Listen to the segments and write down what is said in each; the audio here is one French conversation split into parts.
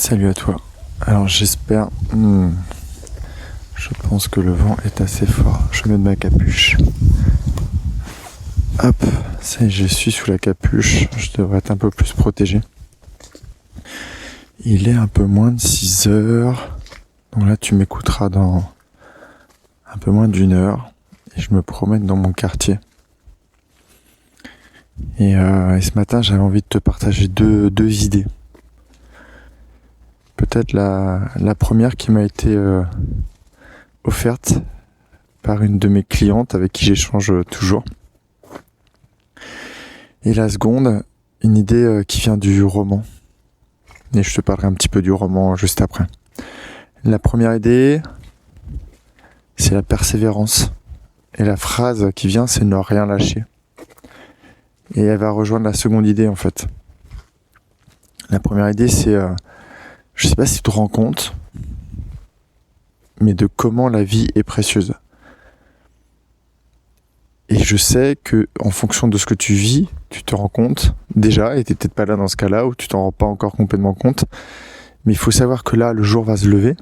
Salut à toi. Alors j'espère... Je pense que le vent est assez fort. Je mets ma capuche. Hop, ça y est, je suis sous la capuche. Je devrais être un peu plus protégé. Il est un peu moins de 6 heures. Donc là tu m'écouteras dans un peu moins d'1 heure. Et je me promène dans mon quartier. Et ce matin j'avais envie de te partager deux idées. Peut-être la première qui m'a été offerte par une de mes clientes avec qui j'échange toujours. Et la seconde, une idée qui vient du roman. Et je te parlerai un petit peu du roman juste après. La première idée, c'est la persévérance. Et la phrase qui vient, c'est ne rien lâcher. Et elle va rejoindre la seconde idée en fait. La première idée, c'est... je sais pas si tu te rends compte, mais de comment la vie est précieuse. Et je sais que en fonction de ce que tu vis, tu te rends compte déjà, et t'es peut-être pas là dans ce cas-là, ou tu t'en rends pas encore complètement compte, mais il faut savoir que là, le jour va se lever.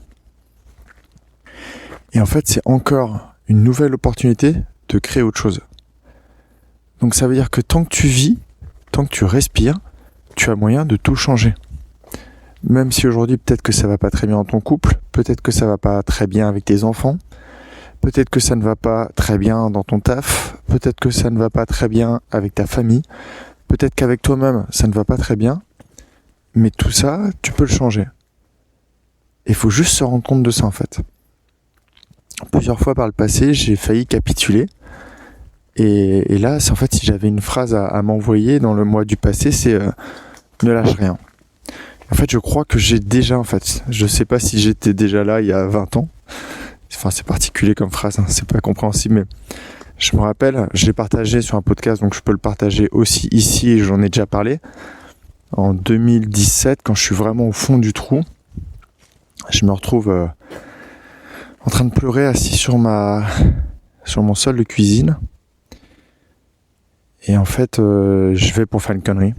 Et en fait, c'est encore une nouvelle opportunité de créer autre chose. Donc ça veut dire que tant que tu vis, tant que tu respires, tu as moyen de tout changer. Même si aujourd'hui peut-être que ça va pas très bien dans ton couple, peut-être que ça va pas très bien avec tes enfants, peut-être que ça ne va pas très bien dans ton taf, peut-être que ça ne va pas très bien avec ta famille, peut-être qu'avec toi-même ça ne va pas très bien, mais tout ça, tu peux le changer. Il faut juste se rendre compte de ça en fait. Plusieurs fois par le passé, j'ai failli capituler, et là, c'est en fait, si j'avais une phrase à m'envoyer dans le mois du passé, c'est ne lâche rien. En fait, je crois que j'ai déjà, en fait, je sais pas si j'étais déjà là il y a 20 ans. Enfin, c'est particulier comme phrase, hein, c'est pas compréhensible, mais je me rappelle, je l'ai partagé sur un podcast, donc je peux le partager aussi ici, et j'en ai déjà parlé. En 2017, quand je suis vraiment au fond du trou, je me retrouve en train de pleurer, assis sur mon sol de cuisine. Et en fait, je vais pour faire une connerie.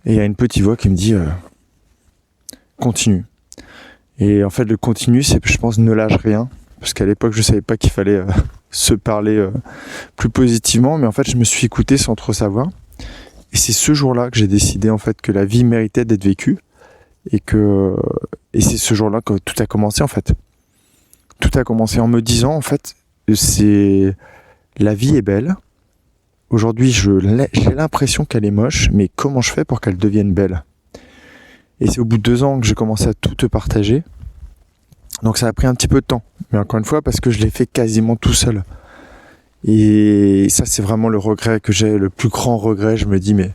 Et il y a une petite voix qui me dit... continue. Et en fait, le continue, c'est, je pense, ne lâche rien. Parce qu'à l'époque, je savais pas qu'il fallait se parler plus positivement. Mais en fait, je me suis écouté sans trop savoir. Et c'est ce jour-là que j'ai décidé, en fait, que la vie méritait d'être vécue. Et c'est ce jour-là que tout a commencé, en fait. Tout a commencé en me disant, en fait, la vie est belle. Aujourd'hui, j'ai l'impression qu'elle est moche. Mais comment je fais pour qu'elle devienne belle ? Et c'est au bout de 2 ans que j'ai commencé à tout te partager. Donc ça a pris un petit peu de temps. Mais encore une fois, parce que je l'ai fait quasiment tout seul. Et ça, c'est vraiment le regret que j'ai, le plus grand regret. Je me dis, mais...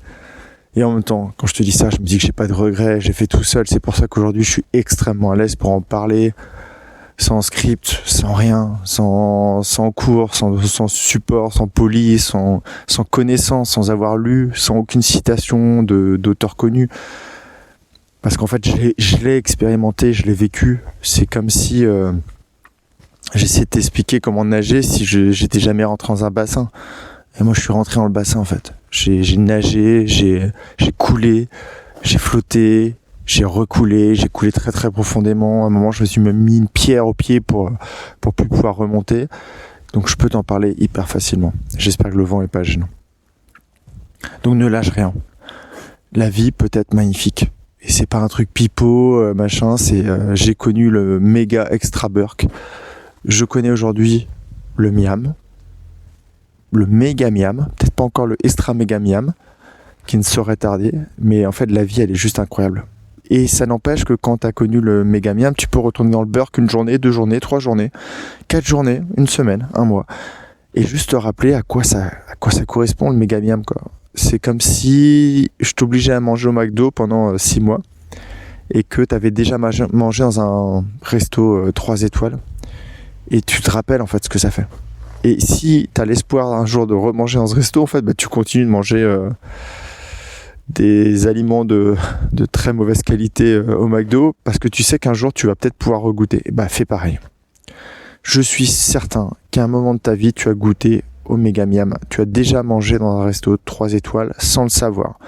Et en même temps, quand je te dis ça, je me dis que j'ai pas de regret. J'ai fait tout seul. C'est pour ça qu'aujourd'hui, je suis extrêmement à l'aise pour en parler. Sans script, sans rien, sans cours, sans support, sans police, sans connaissance, sans avoir lu, sans aucune citation d'auteur connu. Parce qu'en fait, je l'ai expérimenté, je l'ai vécu. C'est comme si j'essayais de t'expliquer comment nager si j'étais jamais rentré dans un bassin. Et moi, je suis rentré dans le bassin, en fait. J'ai nagé, j'ai coulé, j'ai flotté, j'ai recoulé, j'ai coulé très très profondément. À un moment, je me suis même mis une pierre au pied pour plus pouvoir remonter. Donc, je peux t'en parler hyper facilement. J'espère que le vent est pas gênant. Donc, ne lâche rien. La vie peut être magnifique. Et c'est pas un truc pipeau, machin, c'est j'ai connu le méga extra burk. Je connais aujourd'hui le miam, le méga miam, peut-être pas encore le extra méga miam, qui ne saurait tarder, mais en fait la vie elle est juste incroyable. Et ça n'empêche que quand t'as connu le méga miam, tu peux retourner dans le burk 1 journée, 2 journées, 3 journées, 4 journées, 1 semaine, 1 mois. Et juste te rappeler à quoi ça correspond le méga miam, quoi. C'est comme si je t'obligeais à manger au McDo pendant 6 mois et que tu avais déjà mangé dans un resto 3 étoiles et tu te rappelles en fait ce que ça fait. Et si tu as l'espoir un jour de remanger dans ce resto, en fait, tu continues de manger des aliments de très mauvaise qualité au McDo parce que tu sais qu'un jour tu vas peut-être pouvoir regoûter. Fais pareil. Je suis certain qu'à un moment de ta vie, tu as goûté au méga miam. Tu as déjà mangé dans un resto 3 étoiles sans le savoir.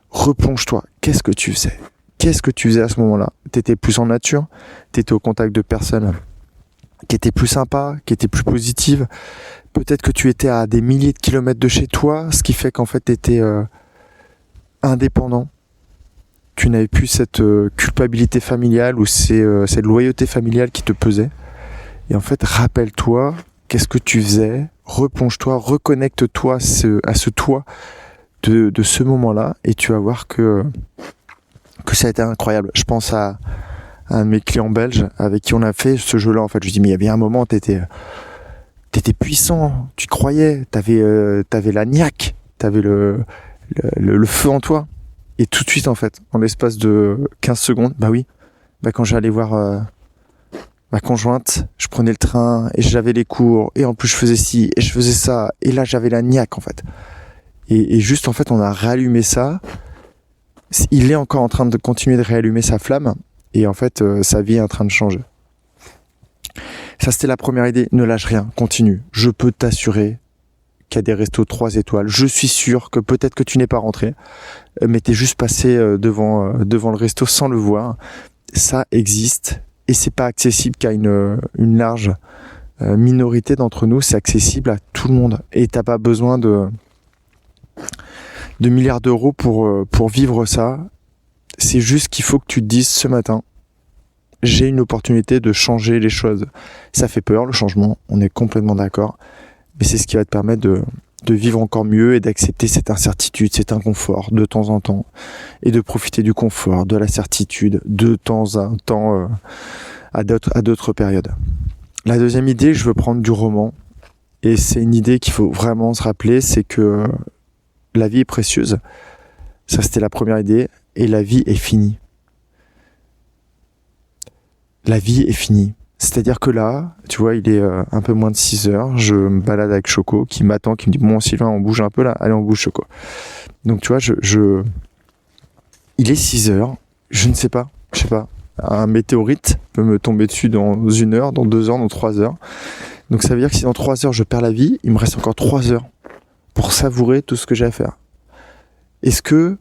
Replonge-toi. Qu'est-ce que tu faisais ? qu'est-ce que tu faisais à ce moment-là? T'étais plus en nature, t'étais au contact de personnes qui étaient plus sympas, qui étaient plus positives. Peut-être que tu étais à des milliers de kilomètres de chez toi, ce qui fait qu'en fait t'étais indépendant. Tu n'avais plus cette culpabilité familiale ou cette loyauté familiale qui te pesait. Et en fait, rappelle-toi, qu'est-ce que tu faisais? Replonge-toi, reconnecte-toi à ce toi de ce moment-là et tu vas voir que ça a été incroyable. Je pense à un de mes clients belges avec qui on a fait ce jeu-là. En fait, je lui dis, mais il y a bien un moment, t'étais puissant, tu croyais, t'avais la niaque, t'avais le feu en toi. Et tout de suite, en fait, en l'espace de 15 secondes, quand j'allais voir ma conjointe, je prenais le train et j'avais les cours et en plus je faisais ci et je faisais ça et là j'avais la niaque en fait. Et juste en fait on a rallumé ça. Il est encore en train de continuer de réallumer sa flamme et en fait sa vie est en train de changer. Ça c'était la première idée, ne lâche rien, continue. Je peux t'assurer qu'il y a des restos 3 étoiles. Je suis sûr que peut-être que tu n'es pas rentré, mais t'es juste passé devant le resto sans le voir. Ça existe. Et c'est pas accessible qu'à une large minorité d'entre nous, c'est accessible à tout le monde. Et t'as pas besoin de milliards d'euros pour vivre ça. C'est juste qu'il faut que tu te dises ce matin, j'ai une opportunité de changer les choses. Ça fait peur, le changement, on est complètement d'accord. Mais c'est ce qui va te permettre de vivre encore mieux et d'accepter cette incertitude, cet inconfort de temps en temps et de profiter du confort, de la certitude de temps en temps à d'autres périodes. La deuxième idée, je veux prendre du roman et c'est une idée qu'il faut vraiment se rappeler, c'est que la vie est précieuse. Ça, c'était la première idée et la vie est finie. La vie est finie. C'est-à-dire que là, tu vois, il est un peu moins de 6 heures, je me balade avec Choco qui m'attend, qui me dit « Bon Sylvain, on bouge un peu là ?» Allez, on bouge Choco. Donc tu vois, il est 6 heures, je ne sais pas, un météorite peut me tomber dessus dans 1 heure, dans 2 heures, dans 3 heures. Donc ça veut dire que si dans 3 heures je perds la vie, il me reste encore 3 heures pour savourer tout ce que j'ai à faire. Est-ce que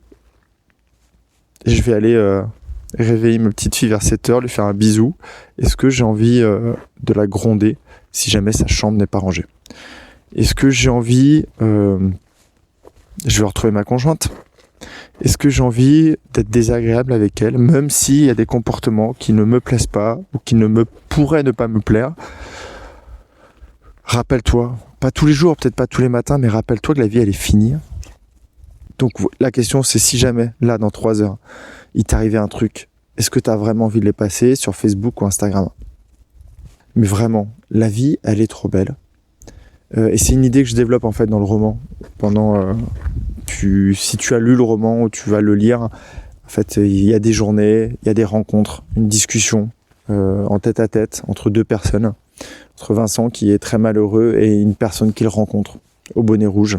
je vais aller réveiller ma petite fille vers 7 heures, lui faire un bisou? Est-ce que j'ai envie de la gronder si jamais sa chambre n'est pas rangée? Est-ce que j'ai envie... je vais retrouver ma conjointe. Est-ce que j'ai envie d'être désagréable avec elle, même s'il y a des comportements qui ne me plaisent pas ou qui pourraient ne pas me plaire? Rappelle-toi, pas tous les jours, peut-être pas tous les matins, mais rappelle-toi que la vie elle est finie. Donc la question c'est si jamais, là dans 3 heures, il t'arrivait un truc, est-ce que tu as vraiment envie de les passer sur Facebook ou Instagram? Mais vraiment, la vie, elle est trop belle. Et c'est une idée que je développe en fait dans le roman. Si tu as lu le roman ou tu vas le lire, en fait, il y a des journées, il y a des rencontres, une discussion en tête à tête entre 2 personnes, entre Vincent qui est très malheureux et une personne qu'il rencontre au bonnet rouge.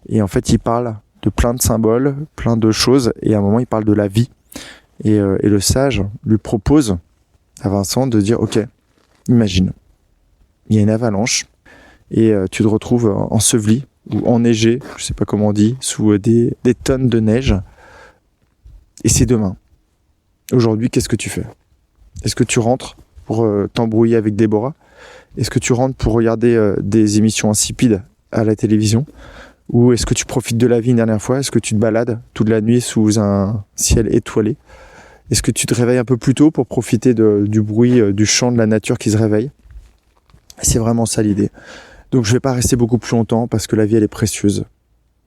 Et en fait, il parle de plein de symboles, plein de choses, et à un moment, il parle de la vie. Et le sage lui propose à Vincent de dire, ok, imagine, il y a une avalanche, et tu te retrouves enseveli, ou enneigé, je sais pas comment on dit, sous des tonnes de neige, et c'est demain. Aujourd'hui, qu'est-ce que tu fais? Est-ce que tu rentres pour t'embrouiller avec Déborah? Est-ce que tu rentres pour regarder des émissions insipides à la télévision? Ou est-ce que tu profites de la vie une dernière fois? Est-ce que tu te balades toute la nuit sous un ciel étoilé? Est-ce que tu te réveilles un peu plus tôt pour profiter du bruit du chant de la nature qui se réveille? C'est vraiment ça l'idée. Donc je vais pas rester beaucoup plus longtemps parce que la vie elle est précieuse.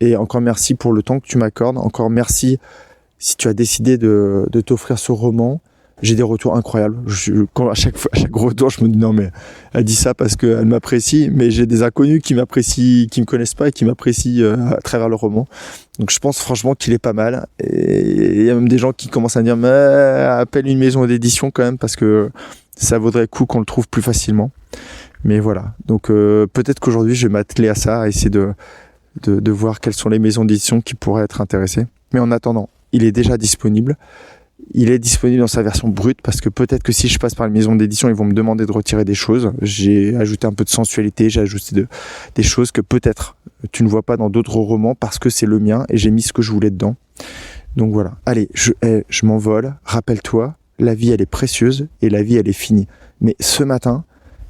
Et encore merci pour le temps que tu m'accordes. Encore merci si tu as décidé de t'offrir ce roman. J'ai des retours incroyables. À chaque retour, je me dis non mais elle dit ça parce qu'elle m'apprécie, mais j'ai des inconnus qui m'apprécient, qui me connaissent pas et qui m'apprécient à travers le roman. Donc je pense franchement qu'il est pas mal. Et il y a même des gens qui commencent à dire mais appelle une maison d'édition quand même parce que ça vaudrait le coup qu'on le trouve plus facilement. Mais voilà. Donc peut-être qu'aujourd'hui je vais m'atteler à ça, à essayer de voir quelles sont les maisons d'édition qui pourraient être intéressées. Mais en attendant, il est déjà disponible. Il est disponible dans sa version brute parce que peut-être que si je passe par une maison d'édition, ils vont me demander de retirer des choses. J'ai ajouté un peu de sensualité, j'ai ajouté des choses que peut-être tu ne vois pas dans d'autres romans parce que c'est le mien et j'ai mis ce que je voulais dedans. Donc voilà, allez, je m'envole, rappelle-toi, la vie elle est précieuse et la vie elle est finie. Mais ce matin,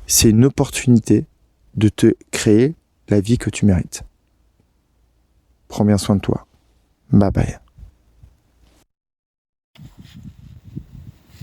c'est une opportunité de te créer la vie que tu mérites. Prends bien soin de toi. Bye bye.